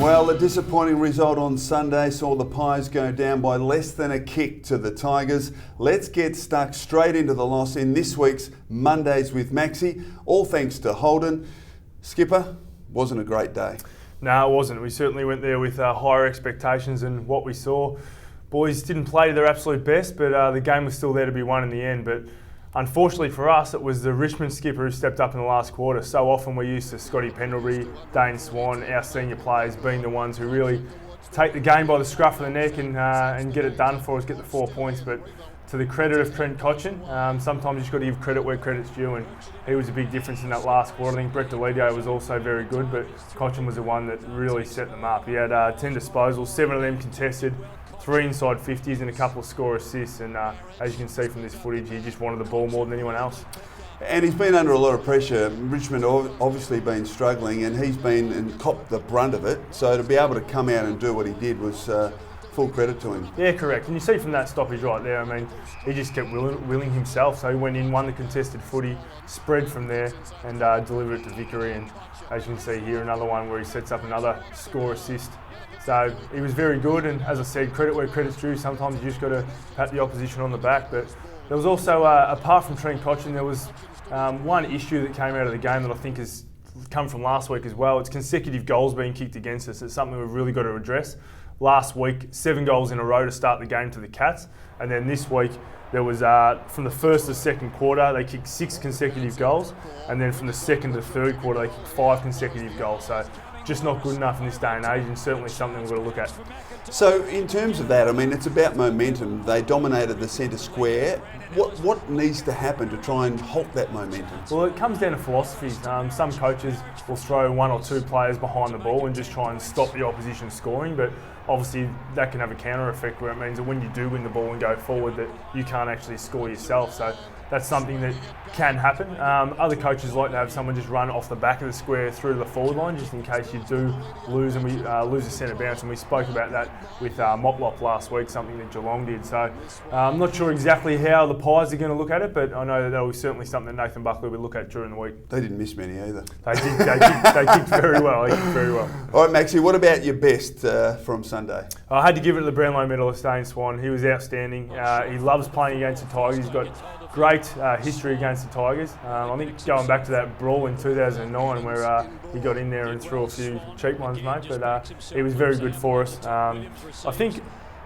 Well, a disappointing result on Sunday saw the Pies go down by less than a kick to the Tigers. Let's get stuck straight into the loss in this week's Mondays with Maxi, all thanks to Holden. Skipper, wasn't a great day. No, it wasn't. We certainly went there with higher expectations than what we saw. Boys didn't play to their absolute best, but the game was still there to be won in the end. But unfortunately for us, it was the Richmond skipper who stepped up in the last quarter. So often we're used to Scotty Pendlebury, Dane Swan, our senior players being the ones who really take the game by the scruff of the neck and get it done for us, get the 4 points. But to the credit of Trent Cotchin, sometimes you've got to give credit where credit's due, and he was a big difference in that last quarter. I think Brett Deledio was also very good, but Cotchin was the one that really set them up. He had 10 disposals, 7 of them contested, 3 inside 50s and a couple of score assists, and as you can see from this footage, he just wanted the ball more than anyone else. And he's been under a lot of pressure. Richmond obviously been struggling, and he's been and copped the brunt of it. So to be able to come out and do what he did was full credit to him. Yeah, correct. And you see from that stoppage right there, I mean, he just kept willing himself. So he went in, won the contested footy, spread from there, and delivered it to Vickery. And as you can see here, another one where he sets up another score assist. So he was very good, and as I said, credit where credit's due. Sometimes you just got to pat the opposition on the back. But there was also, apart from Trent Cotchin, there was one issue that came out of the game that I think has come from last week as well. It's consecutive goals being kicked against us. It's something we've really got to address. Last week, 7 goals in a row to start the game to the Cats, and then this week there was from the first to second quarter they kicked 6 consecutive goals, and then from the second to third quarter they kicked 5 consecutive goals. So just not good enough in this day and age, and certainly something we've got to look at. So in terms of that, I mean, it's about momentum. They dominated the centre square. What needs to happen to try and halt that momentum? Well, it comes down to philosophies. Some coaches will throw 1 or 2 players behind the ball and just try and stop the opposition scoring, but obviously that can have a counter effect where it means that when you do win the ball and go forward that you can't actually score yourself. So that's something that can happen. Other coaches like to have someone just run off the back of the square through to the forward line just in case you do lose, and we lose a centre bounce, and we spoke about that with Motlop last week, something that Geelong did. So I'm not sure exactly how the Pies are going to look at it, but I know that will be certainly something that Nathan Buckley will look at during the week. They didn't miss many either. They kicked very well. All right, Maxie, what about your best from Sunday? I had to give it to the Brownlow medalist, Dane Swan. He was outstanding. He loves playing against the Tigers. He's got great history against the Tigers. I think going back to that brawl in 2009 where he got in there and threw a few cheap ones, mate, but he was very good for us. I think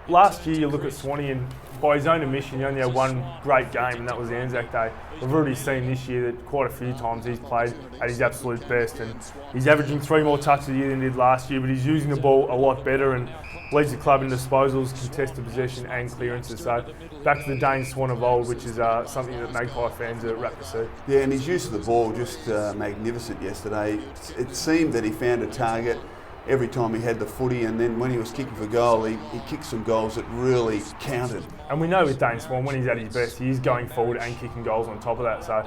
last year you look at Swanee, and by his own admission he only had one great game, and that was the Anzac Day. We've already seen this year that quite a few times he's played at his absolute best, and he's averaging 3 more touches a year than he did last year, but he's using the ball a lot better and leads the club in disposals, contested possession and clearances. So back to the Dane Swan of old, which is something that Magpie fans are rapt to see. Yeah, and his use of the ball just magnificent yesterday. It seemed that he found a target every time he had the footy, and then when he was kicking for goal, he kicked some goals that really counted. And we know with Dane Swan, when he's at his best, he is going forward and kicking goals on top of that. So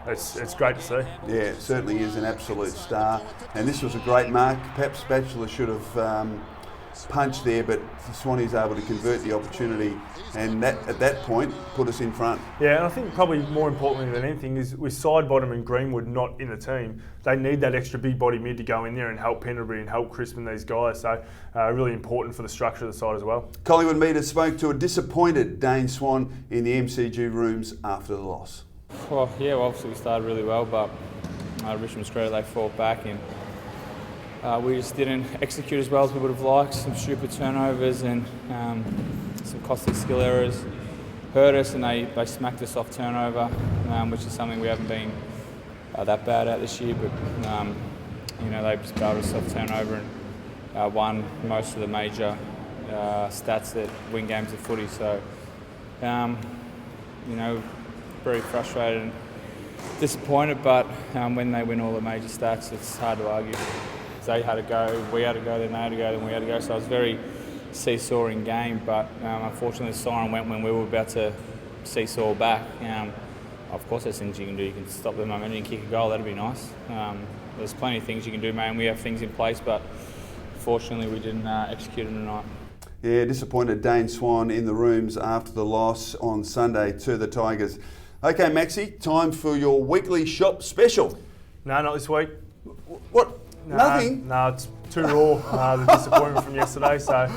it's great to see. Yeah, it certainly is an absolute star. And this was a great mark. Perhaps Batchelor should have punch there, but Swanee's able to convert the opportunity, and that at that point put us in front. Yeah, and I think probably more importantly than anything is with Sidebottom and Greenwood not in the team, they need that extra big body mid to go in there and help Pendlebury and help Crispin, these guys. So really important for the structure of the side as well. Collingwood media spoke to a disappointed Dane Swan in the MCG rooms after the loss. Well, obviously we started really well, but Richmond's credit, they fought back, and we just didn't execute as well as we would have liked. Some stupid turnovers and some costly skill errors hurt us, and they smacked us off turnover, which is something we haven't been that bad at this year. But they just barred us off turnover and won most of the major stats that win games of footy. So very frustrated and disappointed, but when they win all the major stats, it's hard to argue. They had to go, we had to go, then they had to go, then we had to go. So it was a very seesawing game, but unfortunately the siren went when we were about to seesaw back. Of course there's things you can do. You can stop the momentum and kick a goal, that'd be nice. There's plenty of things you can do, mate, and we have things in place, but fortunately we didn't execute them tonight. Yeah, disappointed Dane Swan in the rooms after the loss on Sunday to the Tigers. Okay, Maxie, time for your weekly shop special. No, not this week. What? Nothing? No, it's too raw, the disappointment from yesterday, so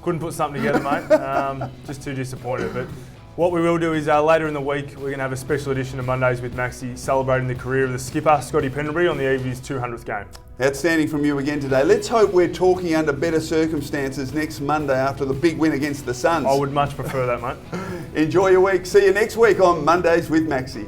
couldn't put something together, mate. Just too disappointed. But what we will do is later in the week, we're going to have a special edition of Mondays with Maxi, celebrating the career of the skipper, Scotty Pendlebury, on the eve of his 200th game. Outstanding from you again today. Let's hope we're talking under better circumstances next Monday after the big win against the Suns. I would much prefer that, mate. Enjoy your week. See you next week on Mondays with Maxi.